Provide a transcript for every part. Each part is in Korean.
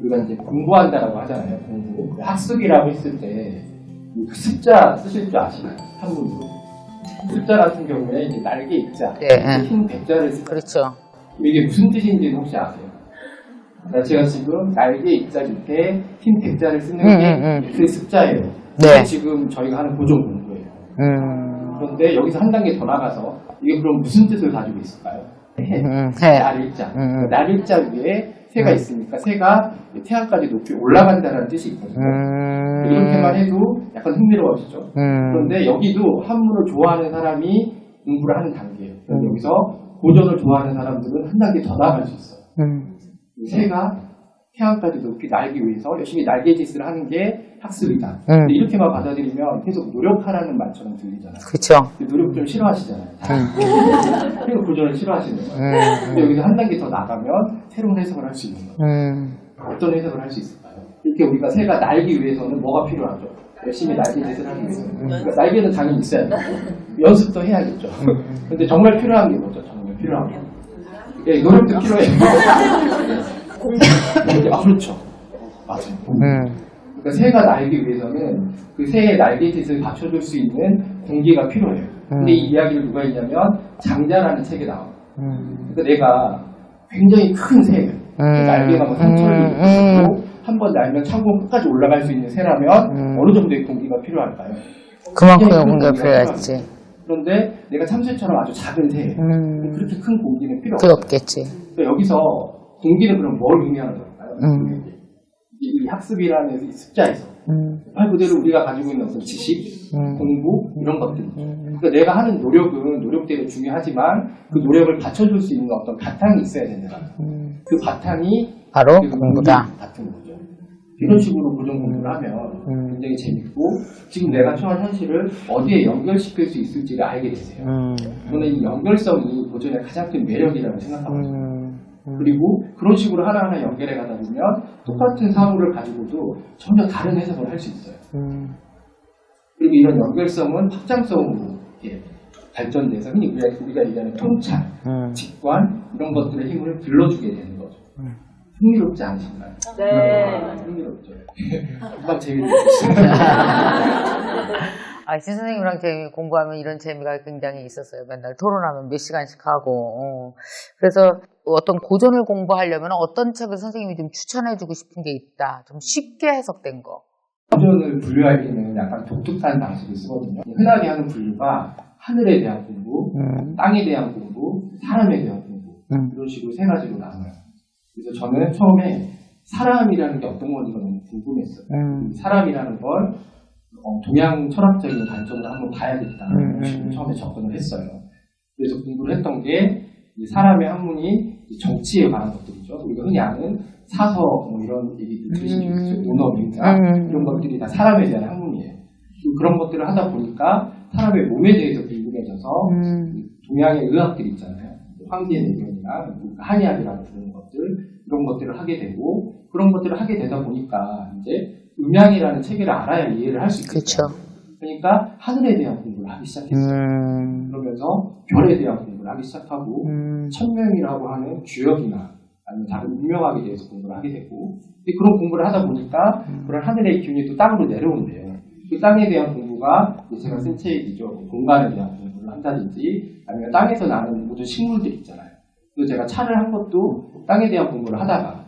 우리가 이제 공부한다라고 하잖아요. 공부. 학습이라고 했을 때 그 습자 쓰실 줄 아시나요? 한문으로. 습자 같은 경우에 이제 날개 입자, 흰 백자를 쓰죠. 그렇죠. 이게 무슨 뜻인지는 혹시 아세요? 그러니까 제가 지금 날개 입자 밑에 흰 백자를 쓰는 게 그 습자예요. 네. 이게 지금 저희가 하는 고정 공부예요. 그런데 여기서 한 단계 더 나가서 이게 그럼 무슨 뜻을 가지고 있을까요? 날일자. 날일자 위에 새가 있으니까 새가 태양까지 높이 올라간다는 뜻이 있거든요. 이렇게만 해도 약간 흥미로워지죠. 그런데 여기도 한문을 좋아하는 사람이 공부를 하는 단계예요. 그런데 여기서 고전을 좋아하는 사람들은 한 단계 더 나아갈 수 있어요. 새가 태양까지 높이 날기 위해서 열심히 날개짓을 하는 게 학습이다. 근데 이렇게만 받아들이면 계속 노력하라는 말처럼 들리잖아요. 그렇죠. 노력 좀 싫어하시잖아요. 그리고 고전을 싫어하시는 거예요. 근데 여기서 한 단계 더 나가면 새로운 해석을 할 수 있는 거예요. 어떤 해석을 할 수 있을까요? 이렇게 우리가 새가 날기 위해서는 뭐가 필요하죠? 열심히 날개짓을 하기 위해서는. 그러니까 날개는 당연히 있어야 돼요. 연습도 해야겠죠. 근데 정말 필요한 게 뭐죠? 정말 필요한 거. 예, 노력도 필요해요. 아, 그렇죠. 맞아요. 그러니까 새가 날기 위해서는 그 새의 날개짓을 받쳐줄 수 있는 공기가 필요해요. 근데 이 이야기를 누가 했냐면 장자라는 책에 나와요. 그러니까 내가 굉장히 큰 새예요. 날개가 뭐 3,000이 있고 한 번 날면 창고 끝까지 올라갈 수 있는 새라면 어느 정도의 공기가 필요할까요? 그만큼의 공기가 필요하지. 그런데 내가 참새처럼 아주 작은 새, 그렇게 큰 공기는 필요 없겠지. 그러니까 여기서 공기는 그럼 뭘 의미하는 걸까요? 이 학습이라는 이 습자에서 말 그대로 우리가 가지고 있는 어떤 지식, 공부 이런 것들. 그러니까 내가 하는 노력은 노력대로 중요하지만 그 노력을 받쳐줄 수 있는 어떤 바탕이 있어야 된다. 그 바탕이 바로 공부다. 같은 거죠. 이런 식으로 고정 공부를 하면 굉장히 재밌고 지금 내가 처한 현실을 어디에 연결시킬 수 있을지를 알게 되세요. 저는 이 연결성이 고전의 가장 큰 매력이라고 생각하거든요. 그리고 그런 식으로 하나하나 연결해 가다 보면 똑같은 사물을 가지고도 전혀 다른 해석을 할 수 있어요. 그리고 이런 연결성은 확장성으로 발전돼서 흔히 우리가 얘기하는 통찰, 직관 이런 것들의 힘을 길러주게 되는 거죠. 흥미롭지 않으신가요? 네. 흥미롭죠. 금방 재미있어요. 아, 신 선생님이랑 공부하면 이런 재미가 굉장히 있었어요. 맨날 토론하면 몇 시간씩 하고. 그래서 어떤 고전을 공부하려면 어떤 책을 선생님이 좀 추천해주고 싶은 게 있다. 좀 쉽게 해석된 거. 고전을 분류할 때는 약간 독특한 방식을 쓰거든요. 흔하게 하는 분류가 하늘에 대한 공부, 땅에 대한 공부, 사람에 대한 공부 이런 식으로 세 가지로 나눠요. 그래서 저는 처음에 사람이라는 게 어떤 건지가 너무 궁금했어요. 사람이라는 걸 동양 철학적인 관점으로 한번 봐야겠다는 식으로 처음에 접근을 했어요. 그래서 공부를 했던 게 사람의 학문이 정치에 관한 것들이죠. 우리가 흔히 아는 사서 뭐 이런 얘기들 들으시죠. 논어민가 이런 것들이 다 사람에 대한 학문이에요. 그런 것들을 하다 보니까 사람의 몸에 대해서 궁금해져서 동양의 의학들 있잖아요. 황제의 내경이나 한의학이라고 부르는 것들 이런 것들을 하게 되고 그런 것들을 하게 되다 보니까 이제 음양이라는 체계를 알아야 이해를 할 수 있겠죠. 그러니까 하늘에 대한 공부를 하기 시작했어요. 그러면서 별에 대한 공부를 하기 시작하고 천명이라고 하는 주역이나 아니면 다른 운명학에 대해서 공부를 하게 되고 그런 공부를 하다 보니까 그런 하늘의 기운이 또 땅으로 내려온대요. 그 땅에 대한 공부가 제가 쓴 책이죠. 공간에 대한 공부를 한다든지 아니면 땅에서 나는 모든 식물들 있잖아요. 그래서 제가 차를 한 것도 땅에 대한 공부를 하다가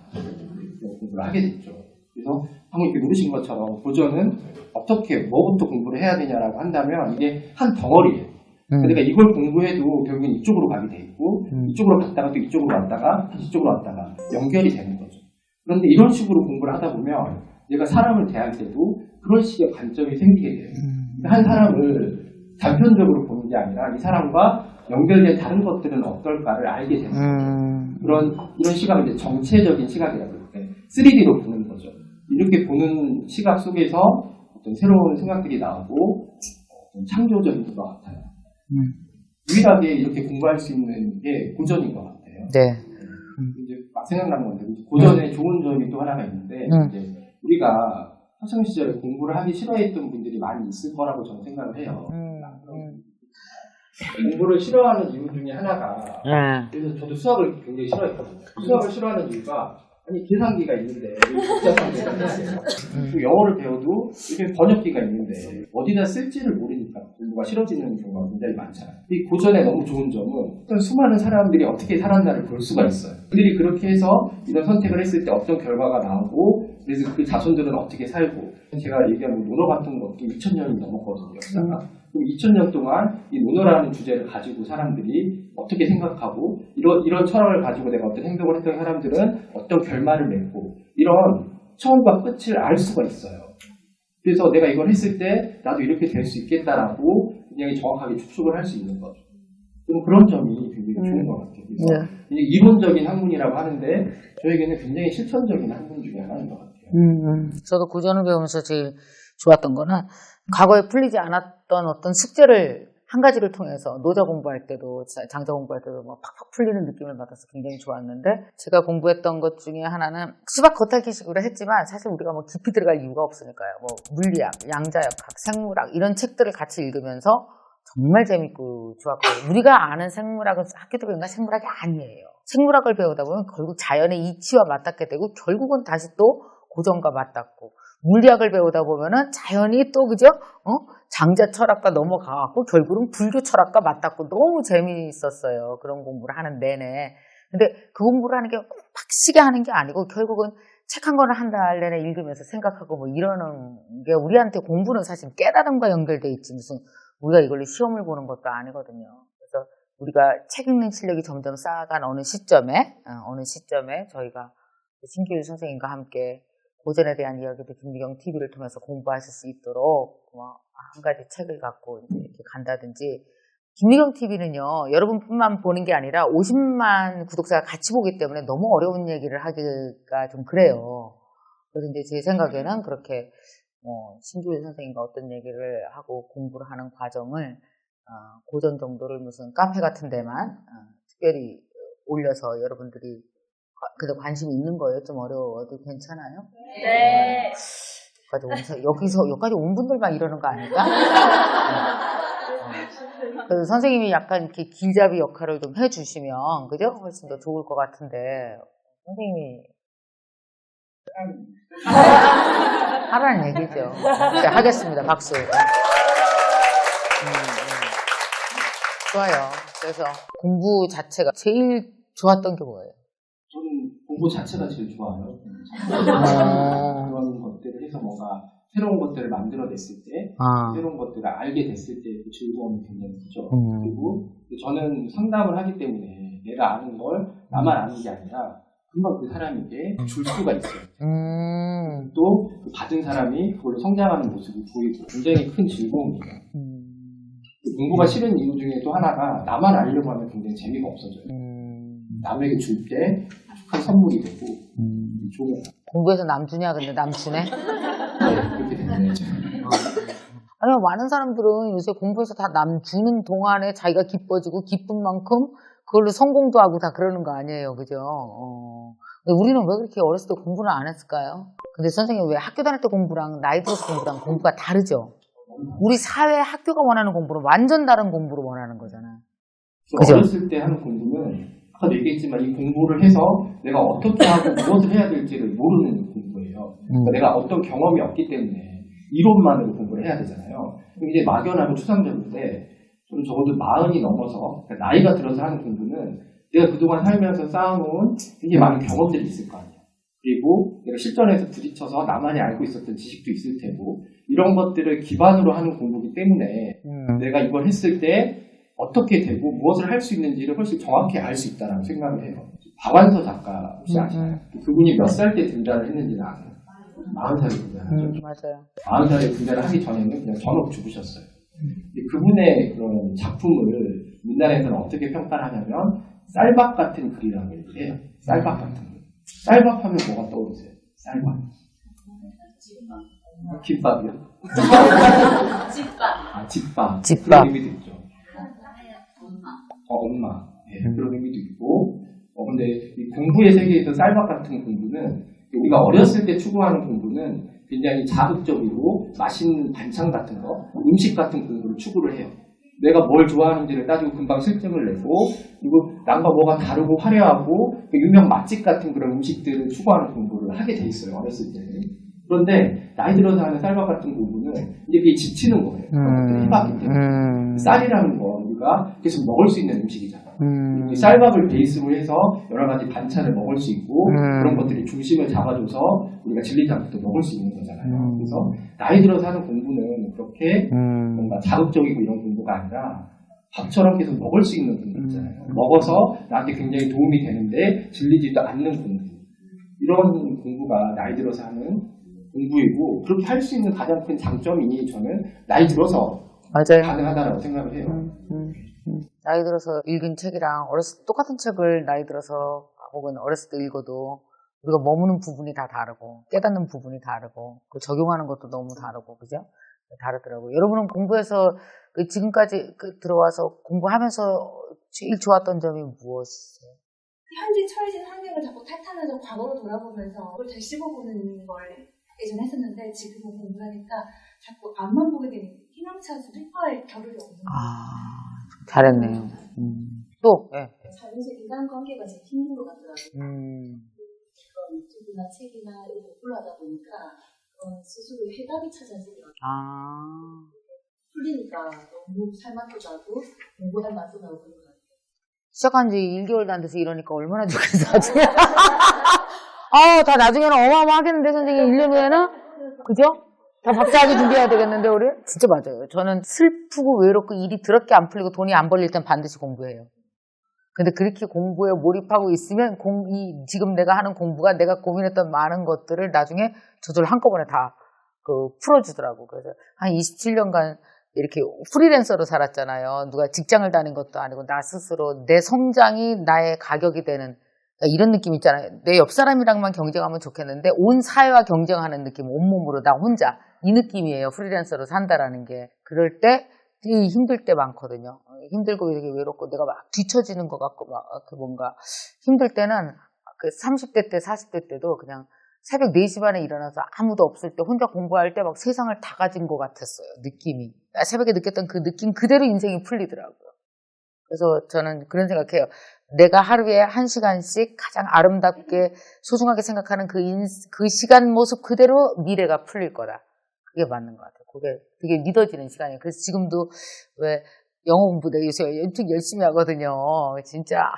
공부를 하게 됐죠. 그래서 방금 이렇게 물으신 것처럼 고전은 어떻게 뭐부터 공부를 해야 되냐라고 한다면 이게 한 덩어리예요. 그러니까 이걸 공부해도 결국엔 이쪽으로 가게 돼 있고 이쪽으로 갔다가 또 이쪽으로 왔다가 다시 이쪽으로 왔다가 연결이 되는 거죠. 그런데 이런 식으로 공부를 하다 보면 내가 사람을 대할 때도 그런 식의 관점이 생기게 돼요. 한 사람을 단편적으로 보는 게 아니라 이 사람과 연결된 다른 것들은 어떨까를 알게 되는 거죠. 이런 시각을 이제 정체적인 시각이라고 해요. 3D로 보는 거죠. 이렇게 보는 시각 속에서 어떤 새로운 생각들이 나오고 어떤 창조적인 것 같아요. 유일하게 이렇게 공부할 수 있는 게 고전인 것 같아요. 네. 이제 막 생각난 건데 고전의 좋은 점이 또 하나가 있는데 이제 우리가 학창 시절에 공부를 하기 싫어했던 분들이 많이 있을 거라고 저는 생각을 해요. 공부를 싫어하는 이유 중에 하나가 그래서 저도 수학을 굉장히 싫어했거든요. 수학을 싫어하는 이유가 아니 계산기가 있는데 복잡한 계산기예요. 또 영어를 배워도 이렇게 번역기가 있는데 어디다 쓸지를 모르니까 공부가 싫어지는 경우가 굉장히 많잖아요. 이 고전의 너무 좋은 점은 어떤 수많은 사람들이 어떻게 살았나를 볼 수가 있어요. 그들이 그렇게 해서 이런 선택을 했을 때 어떤 결과가 나오고 그래서 그 자손들은 어떻게 살고 제가 얘기한 논어 같은 것도 2000년이 넘었거든요. 역사가. 그럼 2000년 동안 이 논어라는 주제를 가지고 사람들이 어떻게 생각하고 이런 철학을 가지고 내가 어떤 행동을 했던 사람들은 어떤 결말을 맺고 이런 처음과 끝을 알 수가 있어요. 그래서 내가 이걸 했을 때 나도 이렇게 될 수 있겠다라고 굉장히 정확하게 추측을 할 수 있는 거죠. 그런 점이 굉장히 좋은 것 같아요. 그래서 이론적인 학문이라고 하는데 저에게는 굉장히 실천적인 학문 중에 하나인 것 같아요. 저도 고전을 배우면서 제일 좋았던 거는 과거에 풀리지 않았던 어떤 숙제를 한 가지를 통해서 노자 공부할 때도 장자 공부할 때도 막 팍팍 풀리는 느낌을 받아서 굉장히 좋았는데 제가 공부했던 것 중에 하나는 수박 겉핥기식으로 했지만 사실 우리가 뭐 깊이 들어갈 이유가 없으니까요. 뭐 물리학, 양자역학, 생물학 이런 책들을 같이 읽으면서 정말 재밌고 좋았고 우리가 아는 생물학은 학교도 배운가 생물학이 아니에요. 생물학을 배우다 보면 결국 자연의 이치와 맞닿게 되고 결국은 다시 또 고전과 맞닿고 물리학을 배우다 보면은 자연이 또 그죠? 장자 철학과 넘어가고 결국은 불교 철학과 맞닿고 너무 재미있었어요. 그런 공부를 하는 내내. 근데 그 공부를 하는 게 꼭 빡시게 하는 게 아니고 결국은 책 한 권을 한 달 내내 읽으면서 생각하고 뭐 이러는 게 우리한테 공부는 사실 깨달음과 연결돼 있지 무슨 우리가 이걸로 시험을 보는 것도 아니거든요. 그래서 우리가 책 읽는 실력이 점점 쌓아간 어느 시점에 저희가 신규일 선생님과 함께 고전에 대한 이야기도 김미경 TV를 통해서 공부하실 수 있도록 한 가지 책을 갖고 이렇게 간다든지 김미경 TV는요 여러분뿐만 보는 게 아니라 50만 구독자가 같이 보기 때문에 너무 어려운 얘기를 하기가 좀 그래요. 그래서 이제 제 생각에는 그렇게 신규일 선생님과 어떤 얘기를 하고 공부를 하는 과정을 고전 정도를 무슨 카페 같은 데만 특별히 올려서 여러분들이 그래도 관심이 있는 거예요? 좀 어려워도 괜찮아요? 네. 여기까지 온 분들만 이러는 거 아닐까? 그래서 선생님이 약간 이렇게 길잡이 역할을 좀 해주시면, 그죠? 훨씬 더 좋을 것 같은데, 선생님이 하라는 얘기죠. 자, 하겠습니다. 박수. 좋아요. 그래서 공부 자체가 제일 좋았던 게 뭐예요? 저는 공부 자체가 제일 좋아요. 그런 것들을 해서 뭔가 새로운 것들을 만들어냈을 때, 새로운 것들을 알게 됐을 때 그 즐거움이 굉장히 크죠. 그리고 저는 상담을 하기 때문에 내가 아는 걸 나만 아는 게 아니라 금방 그 사람에게 줄 수가 있어요. 또 그 받은 사람이 그걸로 성장하는 모습을 보이고 굉장히 큰 즐거움이에요. 공부가 싫은 이유 중에 또 하나가 나만 알려고 하면 굉장히 재미가 없어져요. 남에게 줄 때 아주 큰 선물이 되고 좋은 거. 공부해서 남 주냐? 근데 남 주네? 네, 그렇게 되네요. 아니, 많은 사람들은 요새 공부해서 다 남 주는 동안에 자기가 기뻐지고 기쁜 만큼 그걸로 성공도 하고 다 그러는 거 아니에요. 그죠? 근데 우리는 왜 그렇게 어렸을 때 공부를 안 했을까요? 근데 선생님 왜 학교 다닐 때 공부랑 나이 들어서 공부랑 공부가 다르죠? 우리 사회 학교가 원하는 공부는 완전 다른 공부를 원하는 거잖아요. 그죠? 어렸을 때 하는 공부는 아까 얘기했지만 이 공부를 해서 내가 어떻게 하고 무엇을 해야 될지를 모르는 공부예요. 그러니까 내가 어떤 경험이 없기 때문에 이론만으로 공부를 해야 되잖아요. 이제 막연하고 추상적인데 저는 적어도 40이 넘어서 그러니까 나이가 들어서 하는 공부는 내가 그동안 살면서 쌓아놓은 굉장히 많은 경험들이 있을 거 아니에요. 그리고 내가 실전에서 부딪혀서 나만이 알고 있었던 지식도 있을 테고 이런 것들을 기반으로 하는 공부이기 때문에 내가 이걸 했을 때 어떻게 되고 무엇을 할 수 있는지를 훨씬 정확히 알 수 있다는 생각을 해요. 박완서 작가 혹시 아시나요? 그분이 몇 살 때 등단을 했는지는 아세요? 40살에 등단하죠. 맞아요. 40살에 등단을 하기 전에는 그냥 전업 죽으셨어요. 그분의 그런 작품을 문단에서는 어떻게 평가를 하냐면 쌀밥 같은 글이라고 얘기해요. 쌀밥 같은 글. 쌀밥 하면 뭐가 떠오르세요? 쌀밥. 김밥이요? 집밥. 집밥. 집밥. 그런 의미도 있죠. 엄마. 네, 그런 의미도 있고. 근데 이 공부의 세계에서 쌀밥 같은 공부는 우리가 어렸을 때 추구하는 공부는 굉장히 자극적이고 맛있는 반찬 같은 거, 음식 같은 공부를 추구를 해요. 내가 뭘 좋아하는지를 따지고 금방 실증을 내고, 그리고 남과 뭐가 다르고 화려하고 유명 맛집 같은 그런 음식들을 추구하는 공부를 하게 돼 있어요, 어렸을 때는. 그런데 나이 들어서 하는 쌀밥 같은 공부는 이제 그게 지치는 거예요. 그런 것들을 해봤기 때문에. 쌀이라는 건 우리가 계속 먹을 수 있는 음식이잖아요. 이 쌀밥을 베이스로 해서 여러 가지 반찬을 먹을 수 있고 그런 것들이 중심을 잡아줘서 우리가 질리지 않고 먹을 수 있는 거잖아요. 그래서 나이 들어서 하는 공부는 그렇게 뭔가 자극적이고 이런 공부가 아니라 밥처럼 계속 먹을 수 있는 공부 있잖아요. 먹어서 나한테 굉장히 도움이 되는데 질리지도 않는 공부. 이런 공부가 나이 들어서 하는 공부이고, 그렇게 할 수 있는 가장 큰 장점이 저는 나이 들어서 맞아요. 가능하다고 생각을 해요. 나이 들어서 읽은 책이랑 어렸을 때 똑같은 책을 나이 들어서 혹은 어렸을 때 읽어도 우리가 머무는 부분이 다 다르고 깨닫는 부분이 다르고 그 적용하는 것도 너무 다르고 그죠? 다르더라고요. 여러분은 공부해서 지금까지 들어와서 공부하면서 제일 좋았던 점이 무엇이세요? 현재 처해진 환경을 자꾸 탓하면서 과거로 돌아보면서 그걸 다시 씹어보는 걸 예전에 했었는데 지금은 공부하니까 자꾸 앞만 보게 되는 희망차수 슬퍼할 겨를이 없는 거예요. 잘했네요. 또? 예. 자연스레 인간관계가 제일 힘든 것 같더라고요. 유튜브나 책이나 이런 거 공부하다 보니까 스스로 해답이 찾아지는 것 같아요. 풀리니까 너무 살맛도 나고 공부할 맛도 나고 그런 것 같아요. 시작한 지 1개월도 안 돼서 이러니까 얼마나 좋겠어, 나중에. 다 나중에는 어마어마하겠는데, 선생님, 1년 후에는? 그죠? 다 박사학위 준비해야 되겠는데, 우리? 진짜 맞아요. 저는 슬프고 외롭고 일이 더럽게 안 풀리고 돈이 안 벌릴 땐 반드시 공부해요. 근데 그렇게 공부에 몰입하고 있으면, 지금 내가 하는 공부가 내가 고민했던 많은 것들을 나중에 저절로 한꺼번에 다, 풀어주더라고. 그래서 한 27년간 이렇게 프리랜서로 살았잖아요. 누가 직장을 다닌 것도 아니고 나 스스로 내 성장이 나의 가격이 되는 이런 느낌 있잖아요. 내 옆 사람이랑만 경쟁하면 좋겠는데 온 사회와 경쟁하는 느낌, 온몸으로 나 혼자 이 느낌이에요. 프리랜서로 산다라는 게. 그럴 때 되게 힘들 때 많거든요. 힘들고 되게 외롭고 내가 막 뒤처지는 것 같고 막 뭔가 힘들 때는 30대 때 40대 때도 그냥 새벽 4시 반에 일어나서 아무도 없을 때 혼자 공부할 때 막 세상을 다 가진 것 같았어요. 느낌이. 새벽에 느꼈던 그 느낌 그대로 인생이 풀리더라고요. 그래서 저는 그런 생각해요. 내가 하루에 1시간씩 가장 아름답게 소중하게 생각하는 그 시간 모습 그대로 미래가 풀릴 거다. 그게 맞는 것 같아요. 그게 되게 믿어지는 시간이에요. 그래서 지금도 왜 영어 공부 내가 요새 엄청 열심히 하거든요. 진짜.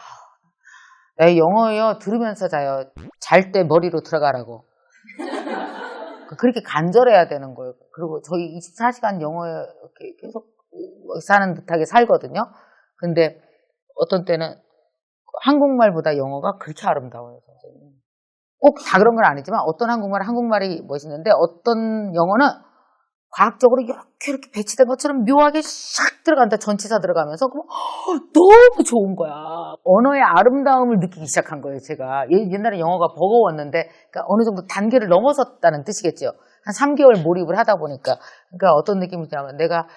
영어요 들으면서 자요. 잘 때 머리로 들어가라고. 그렇게 간절해야 되는 거예요. 그리고 저희 24시간 영어에 이렇게 계속 사는 듯하게 살거든요. 근데 어떤 때는 한국말보다 영어가 그렇게 아름다워요, 선생님. 꼭 다 그런 건 아니지만 어떤 한국말이 멋있는데 어떤 영어는 과학적으로 이렇게 배치된 것처럼 묘하게 샥 들어간다. 전치사 들어가면서 너무 좋은 거야. 언어의 아름다움을 느끼기 시작한 거예요, 제가. 옛날에 영어가 버거웠는데 그러니까 어느 정도 단계를 넘어섰다는 뜻이겠죠. 한 3개월 몰입을 하다 보니까. 그러니까 어떤 느낌이냐면 내가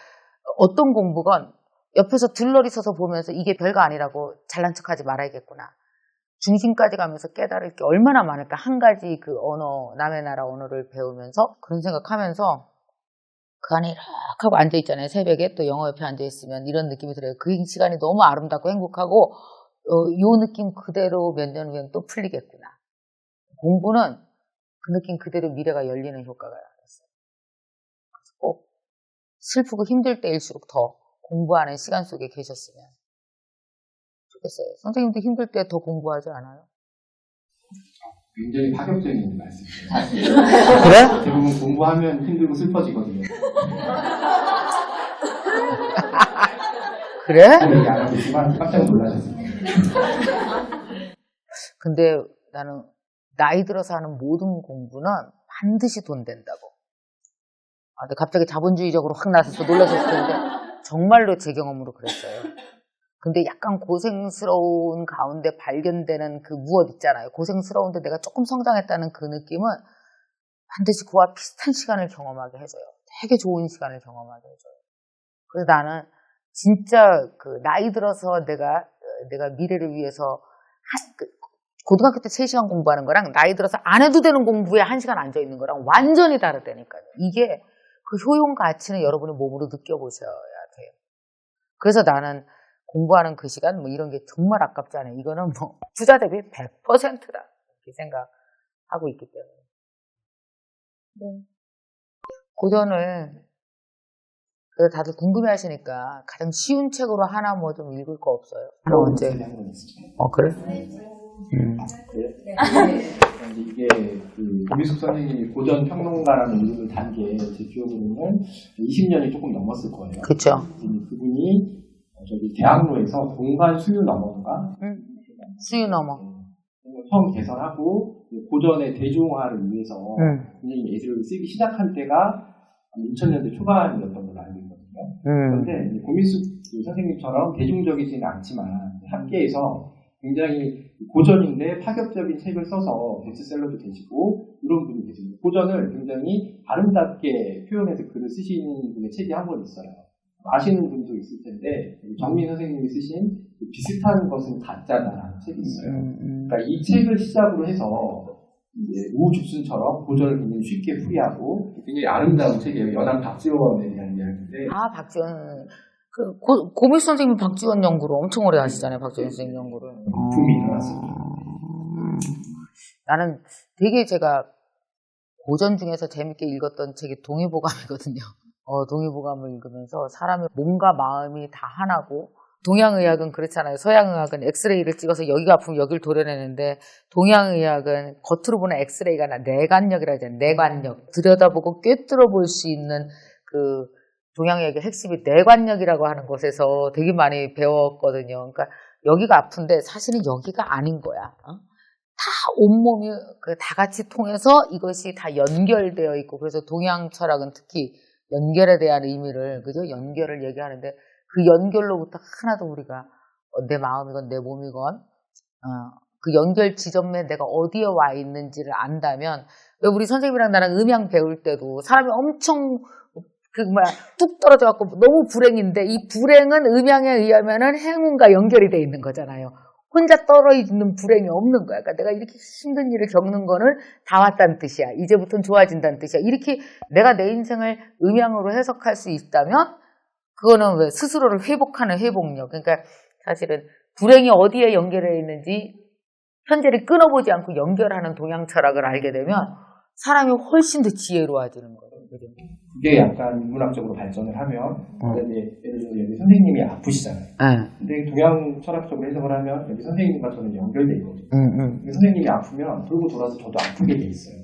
어떤 공부건 옆에서 들러리 서서 보면서 이게 별거 아니라고 잘난 척하지 말아야겠구나. 중심까지 가면서 깨달을 게 얼마나 많을까. 한 가지 그 언어, 남의 나라 언어를 배우면서 그런 생각하면서 그 안에 이렇게 하고 앉아있잖아요. 새벽에 또 영어 옆에 앉아있으면 이런 느낌이 들어요. 그 시간이 너무 아름답고 행복하고 요 느낌 그대로 몇 년 후엔 또 풀리겠구나. 공부는 그 느낌 그대로 미래가 열리는 효과가 있어요. 그래서 꼭 슬프고 힘들 때일수록 더 공부하는 시간 속에 계셨으면 좋겠어요. 선생님도 힘들 때 더 공부하지 않아요? 굉장히 파격적인 말씀이에요. 그래? 대부분 공부하면 힘들고 슬퍼지거든요. 그래? 얘기 안 하겠지만 깜짝 놀라셨어요. 근데 나는 나이 들어서 하는 모든 공부는 반드시 돈 된다고. 근데 갑자기 자본주의적으로 확 나서서 놀라셨을 텐데 정말로 제 경험으로 그랬어요. 근데 약간 고생스러운 가운데 발견되는 그 무엇 있잖아요. 고생스러운데 내가 조금 성장했다는 그 느낌은 반드시 그와 비슷한 시간을 경험하게 해줘요. 되게 좋은 시간을 경험하게 해줘요. 그래서 나는 진짜 그 나이 들어서 내가 미래를 위해서 고등학교 때 3시간 공부하는 거랑 나이 들어서 안 해도 되는 공부에 1시간 앉아있는 거랑 완전히 다르다니까요. 이게 그 효용 가치는 여러분이 몸으로 느껴보셔야 돼요. 그래서 나는 공부하는 그 시간 뭐 이런 게 정말 아깝지 않아요. 이거는 뭐 투자 대비 100%다 이렇게 생각하고 있기 때문에. 네. 고전을 그래서 다들 궁금해하시니까 가장 쉬운 책으로 하나 뭐 좀 읽을 거 없어요? 하나 언제? 그래? 이게 그 고미숙 선생님이 고전 평론가라는 이름을 단 게 제 기억으로는 20년이 조금 넘었을 거예요. 그렇죠. 그분이 저기 대학로에서 공간 수유 넘어인가? 수유 넘어. 처음 개설하고 고전의 대중화를 위해서 굉장히 예술을 쓰기 시작한 때가 2000년대 초반이었던 걸로 알고 있거든요. 그런데 고미숙 선생님처럼 대중적이지는 않지만 학계에서 굉장히 고전인데 파격적인 책을 써서 베스트셀러도 되시고 이런 분이 계십니다. 고전을 굉장히 아름답게 표현해서 글을 쓰시는 분의 책이 한 권 있어요. 아시는 분도 있을 텐데 정민 선생님이 쓰신 비슷한 것은 가짜다라는 책이 있어요. 그러니까 이 책을 시작으로 해서 이제 우후죽순처럼 고전을 굉장히 쉽게 풀이하고 굉장히 아름다운 책이에요. 연암 박지원에 대한 이야기인데. 아, 박지원. 그 고미숙 선생님 박지원 연구를 엄청 오래 하시잖아요. 박지원 선생님 연구를. 붐이 일어났습니다. 나는 되게 제가 고전 중에서 재밌게 읽었던 책이 동의보감이거든요. 동의보감을 읽으면서 사람의 몸과 마음이 다 하나고, 동양의학은 그렇잖아요. 서양의학은 엑스레이를 찍어서 여기가 아프면 여기를 도려내는데, 동양의학은 겉으로 보는 엑스레이가 아니라 내관력이라고 하잖아요. 내관력. 들여다보고 꿰뚫어 볼 수 있는 그 동양의학의 핵심이 내관력이라고 하는 곳에서 되게 많이 배웠거든요. 그러니까 여기가 아픈데 사실은 여기가 아닌 거야. 다 온몸이 다 같이 통해서 이것이 다 연결되어 있고, 그래서 동양 철학은 특히 연결에 대한 의미를, 그죠? 연결을 얘기하는데 그 연결로부터 하나도 우리가 내 마음이건 내 몸이건 그 연결 지점에 내가 어디에 와 있는지를 안다면, 왜 우리 선생님이랑 나랑 음향 배울 때도 사람이 엄청 뚝 떨어져갖고 너무 불행인데 이 불행은 음향에 의하면은 행운과 연결이 돼 있는 거잖아요. 혼자 떨어지는 불행이 없는 거야. 그러니까 내가 이렇게 힘든 일을 겪는 거는 다 왔다는 뜻이야. 이제부터는 좋아진다는 뜻이야. 이렇게 내가 내 인생을 음향으로 해석할 수 있다면 그거는 왜 스스로를 회복하는 회복력. 그러니까 사실은 불행이 어디에 연결해 있는지 현재를 끊어보지 않고 연결하는 동양 철학을 알게 되면 사람이 훨씬 더 지혜로워지는 거예요. 그죠? 그게 약간 인문학적으로 발전을 하면 예를 들어 여기 선생님이 아프시잖아요. 근데 동양 철학적으로 해석을 하면 여기 선생님과 저는 연결돼 있거든요. 선생님이 아프면 돌고 돌아서 저도 아프게 돼 있어요.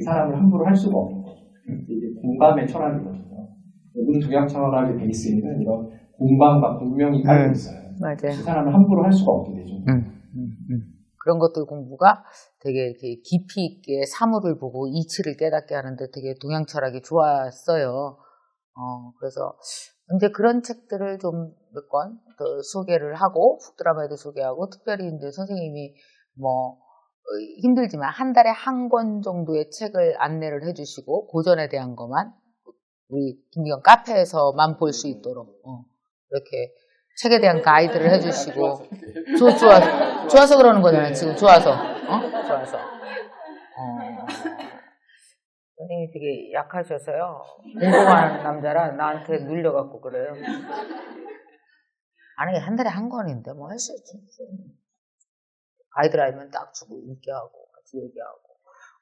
사람을 함부로 할 수가 없는 거죠. 이게 공감의 철학이거든요. 모든 동양 철학의 베이스에는 이런 공감과 공명이 깔려 있어요. 맞아요. 그 사람을 함부로 할 수가 없게 되죠. 그런 것들 공부가 되게 이렇게 깊이 있게 사물을 보고 이치를 깨닫게 하는데 되게 동양 철학이 좋았어요. 그래서 이제 그런 책들을 좀 몇 권 더 소개를 하고, 북드라마에도 소개하고, 특별히 이제 선생님이 뭐 힘들지만 한 달에 한 권 정도의 책을 안내를 해주시고, 고전에 대한 것만 우리 김미경 카페에서만 볼 수 있도록 이렇게 책에 대한 가이드를 해주시고, 좋아서 그러는 거잖아요. 지금 좋아서. 좋아서. 선생님이 되게 약하셔서요. 공부하는 남자라 나한테 눌려갖고 그래요. 아니, 한 달에 한 권인데 뭐 할 수 있지. 가이드라인만 딱 주고 읽게 하고 같이 얘기하고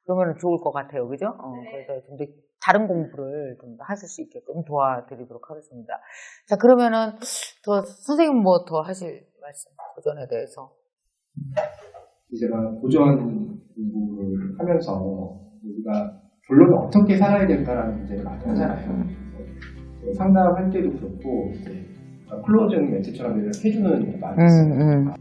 그러면 좋을 것 같아요. 그죠? 그래서 좀 더 다른 공부를 좀 하실 수 있게끔 도와드리도록 하겠습니다. 자, 그러면은 더 선생님 뭐 더 하실 말씀, 고전에 대해서. 제가 고전 공부를 하면서 우리가 본론을 어떻게 살아야 될까라는 문제를 많이 하잖아요. 상담할 때도 그렇고 클로징 멘트처럼 해주는 일이 많이 있어요.